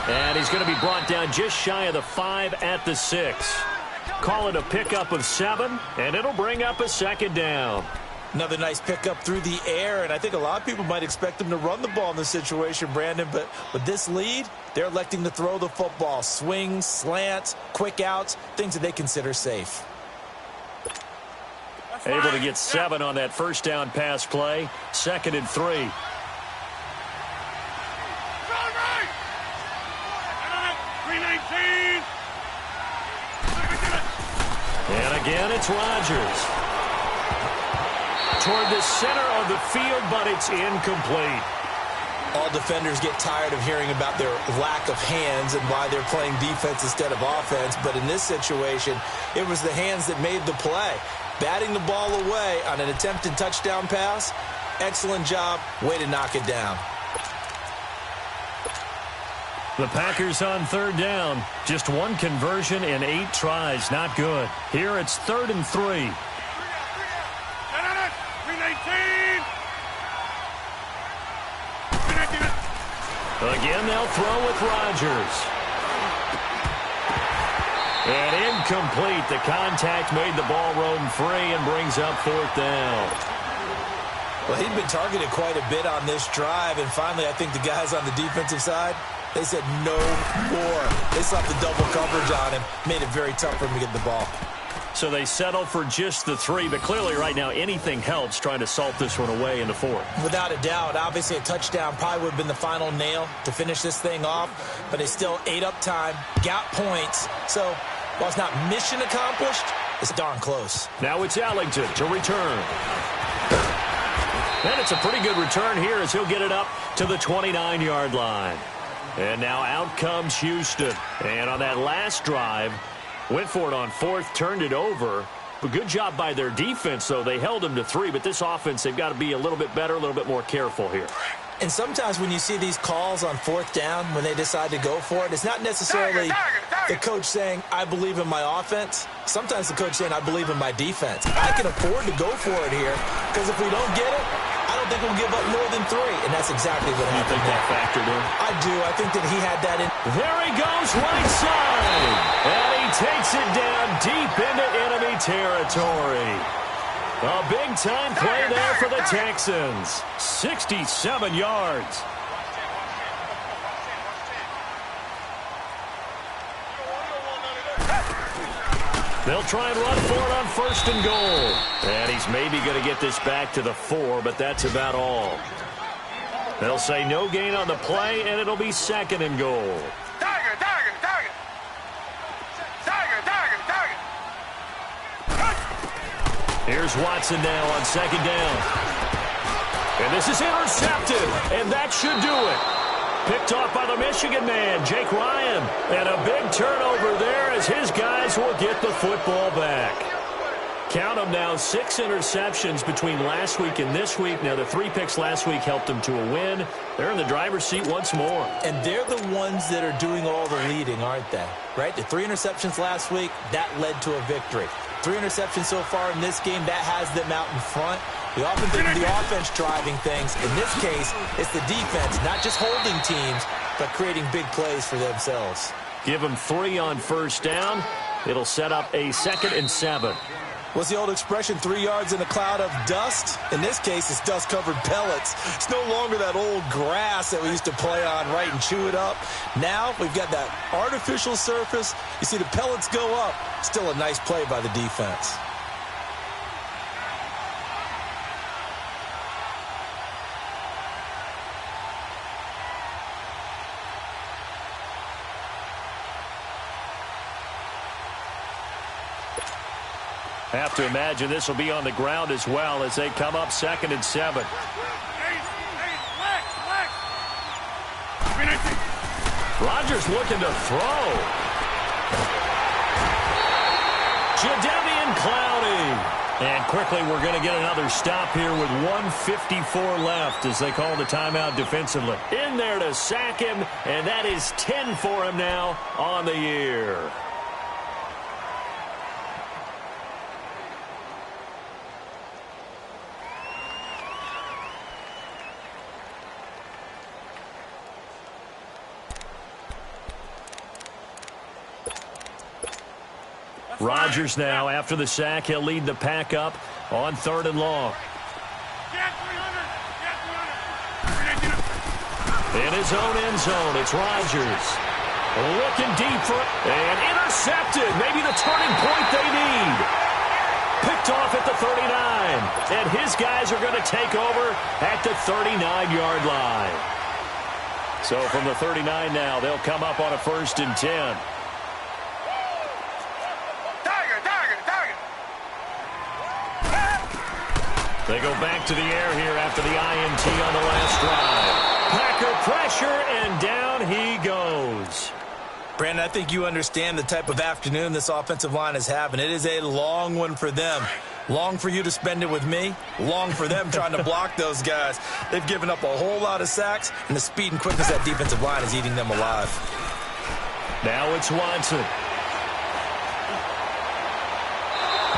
[SPEAKER 1] And he's going to be brought down just shy of the 5 at the 6. Call it a pickup of 7, and it'll bring up a second down.
[SPEAKER 3] Another nice pickup through the air, and I think a lot of people might expect them to run the ball in this situation, Brandon, but with this lead, they're electing to throw the football. Swings, slants, quick outs, things that they consider safe.
[SPEAKER 1] Able to get 7 on that first down pass play. 2nd and 3. And again, it's Rodgers. Toward the center of the field, but it's incomplete.
[SPEAKER 3] All defenders get tired of hearing about their lack of hands and why they're playing defense instead of offense. But in this situation, it was the hands that made the play. Batting the ball away on an attempted touchdown pass. Excellent job. Way to knock it down.
[SPEAKER 1] The Packers on 3rd down. Just 1 conversion in 8 tries. Not good. Here it's 3rd and 3. Again, they'll throw with Rodgers. And incomplete. The contact made the ball roam free and brings up 4th down.
[SPEAKER 3] Well, he'd been targeted quite a bit on this drive, and finally I think the guys on the defensive side, they said no more. They slapped the double coverage on him, made it very tough for him to get the ball.
[SPEAKER 1] So they settle for just the 3, but clearly right now anything helps trying to salt this one away in the 4th.
[SPEAKER 3] Without a doubt, obviously a touchdown probably would have been the final nail to finish this thing off, but they still ate up time, got points. So while it's not mission accomplished, it's darn close.
[SPEAKER 1] Now it's Ellington to return. And it's a pretty good return here as he'll get it up to the 29-yard line. And now out comes Houston. And on that last drive, went for it on 4th, turned it over. But good job by their defense, though. They held them to 3, but this offense, they've got to be a little bit better, a little bit more careful here.
[SPEAKER 3] And sometimes when you see these calls on 4th down, when they decide to go for it, it's not necessarily the coach saying, I believe in my offense. Sometimes the coach saying, I believe in my defense. I can afford to go for it here, because if we don't get it, I don't think we'll give up more than 3. And that's exactly what happened.
[SPEAKER 1] You think that factored in?
[SPEAKER 3] I do. I think that he had that in.
[SPEAKER 1] There he goes, right side. And he takes it down deep into enemy territory. A big-time play there for the Texans. 67 yards. They'll try and run for it on 1st and goal. And he's maybe going to get this back to the 4, but that's about all. They'll say no gain on the play, and it'll be 2nd and goal. Here's Watson now on 2nd down. And this is intercepted, and that should do it. Picked off by the Michigan man, Jake Ryan. And a big turnover there as his guys will get the football back. Count them now, 6 interceptions between last week and this week. Now, the 3 picks last week helped them to a win. They're in the driver's seat once more.
[SPEAKER 3] And they're the ones that are doing all the leading, aren't they? Right? The 3 interceptions last week, that led to a victory. 3 interceptions so far in this game, that has them out in front. We often think of the offense driving things. In this case, it's the defense, not just holding teams, but creating big plays for themselves.
[SPEAKER 1] Give them 3 on 1st down. It'll set up a 2nd and 7.
[SPEAKER 3] What's the old expression, 3 yards in a cloud of dust? In this case, it's dust-covered pellets. It's no longer that old grass that we used to play on, right, and chew it up. Now we've got that artificial surface. You see the pellets go up. Still a nice play by the defense.
[SPEAKER 1] Have to imagine this will be on the ground as well as they come up 2nd and 7. Rodgers looking to throw. Jadeveon Clowney. And quickly we're going to get another stop here with 1:54 left as they call the timeout defensively. In there to sack him, and that is 10 for him now on the year. Rodgers now, after the sack, he'll lead the pack up on 3rd and long. In his own end zone, it's Rodgers. Looking deep for it, and intercepted. Maybe the turning point they need. Picked off at the 39, and his guys are going to take over at the 39-yard line. So from the 39 now, they'll come up on a 1st and 10. They go back to the air here after the INT on the last drive. Packer pressure, and down he goes.
[SPEAKER 3] Brandon, I think you understand the type of afternoon this offensive line is having. It is a long one for them. Long for you to spend it with me. Long for them trying to block those guys. They've given up a whole lot of sacks, and the speed and quickness of that defensive line is eating them alive.
[SPEAKER 1] Now it's Watson.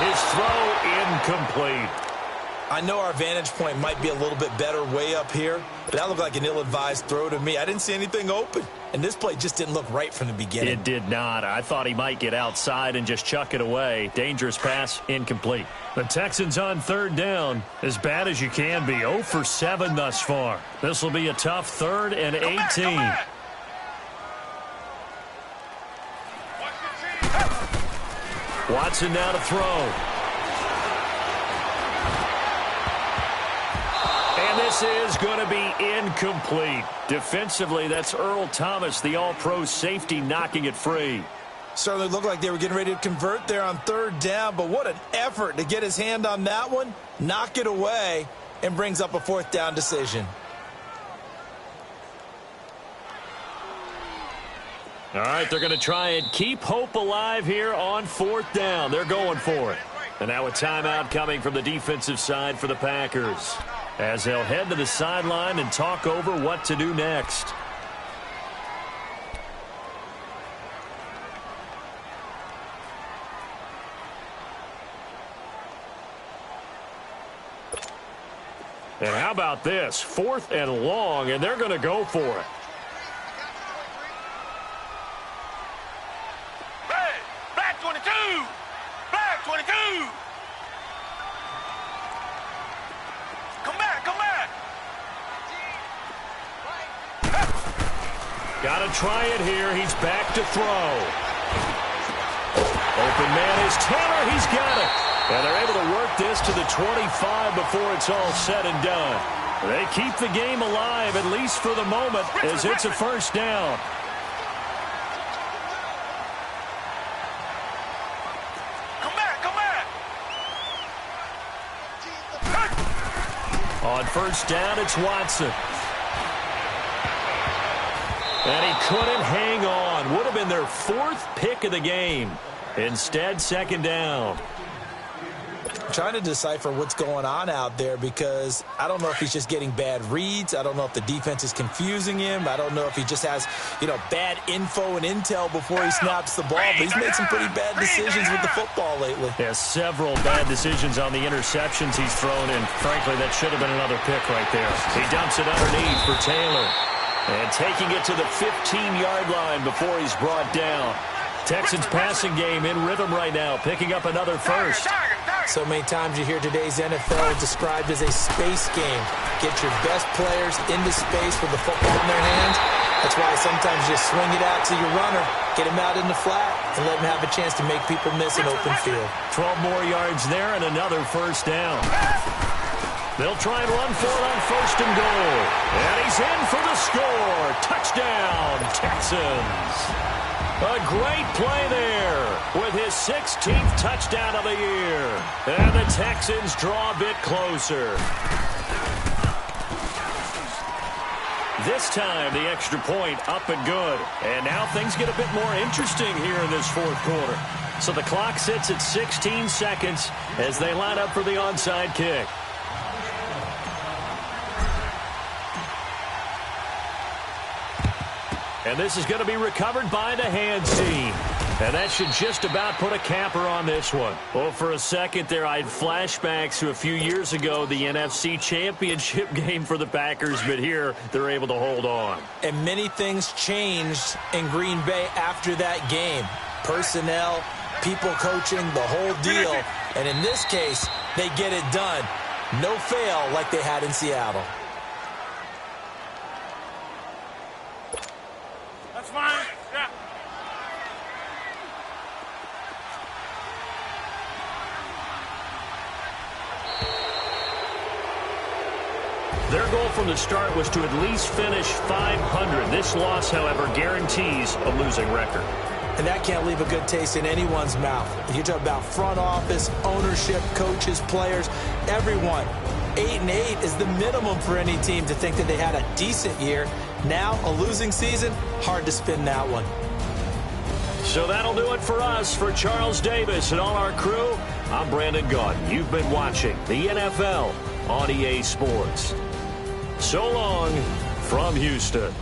[SPEAKER 1] His throw incomplete.
[SPEAKER 3] I know our vantage point might be a little bit better way up here, but that looked like an ill-advised throw to me. I didn't see anything open, and this play just didn't look right from the beginning.
[SPEAKER 1] It did not. I thought he might get outside and just chuck it away. Dangerous pass, incomplete. The Texans on 3rd down, as bad as you can be. 0 for 7 thus far. This will be a tough 3rd and 18. Watson now to throw. And this is going to be incomplete. Defensively, that's Earl Thomas, the all-pro safety, knocking it free.
[SPEAKER 3] Certainly looked like they were getting ready to convert there on 3rd down, but what an effort to get his hand on that one, knock it away, and brings up a 4th down decision.
[SPEAKER 1] All right, they're going to try and keep hope alive here on 4th down. They're going for it. And now a timeout coming from the defensive side for the Packers, as they'll head to the sideline and talk over what to do next. And how about this? 4th and long, and they're going to go for it.
[SPEAKER 4] Black 22! Black 22! Come back, come back!
[SPEAKER 1] Got to try it here. He's back to throw. Open man is Taylor. He's got it. And they're able to work this to the 25 before it's all said and done. They keep the game alive, at least for the moment, as it's a 1st down.
[SPEAKER 4] Come back, come back!
[SPEAKER 1] On 1st down, it's Watson. And he couldn't hang on. Would have been their 4th pick of the game. Instead, 2nd down.
[SPEAKER 3] I'm trying to decipher what's going on out there, because I don't know if he's just getting bad reads. I don't know if the defense is confusing him. I don't know if he just has, bad info and intel before he snaps the ball. But he's made some pretty bad decisions with the football lately.
[SPEAKER 1] Yeah, several bad decisions on the interceptions he's thrown in. Frankly, that should have been another pick right there. He dumps it underneath for Taylor. And taking it to the 15-yard line before he's brought down. Texans passing game in rhythm right now, picking up another 1st.
[SPEAKER 3] So many times you hear today's NFL described as a space game. Get your best players into space with the football in their hands. That's why sometimes you just swing it out to your runner, get him out in the flat, and let him have a chance to make people miss an open field.
[SPEAKER 1] 12 more yards there and another 1st down. They'll try and run for it on 1st and goal. And he's in for the score. Touchdown, Texans. A great play there with his 16th touchdown of the year. And the Texans draw a bit closer. This time, the extra point up and good. And now things get a bit more interesting here in this 4th quarter. So the clock sits at 16 seconds as they line up for the onside kick. And this is going to be recovered by the hands team. And that should just about put a capper on this one. Well, for a second there, I had flashbacks to a few years ago, the NFC Championship game for the Packers. But here, they're able to hold on.
[SPEAKER 3] And many things changed in Green Bay after that game. Personnel, people coaching, the whole deal. And in this case, they get it done. No fail like they had in Seattle.
[SPEAKER 4] That's fine. Yeah.
[SPEAKER 1] Their goal from the start was to at least finish 500. This loss, however, guarantees a losing record.
[SPEAKER 3] And that can't leave a good taste in anyone's mouth. You talk about front office, ownership, coaches, players, everyone. 8-8 is the minimum for any team to think that they had a decent year. Now, a losing season, hard to spin that one.
[SPEAKER 1] So that'll do it for us. For Charles Davis and all our crew, I'm Brandon Gaudin. You've been watching the NFL on EA Sports. So long from Houston.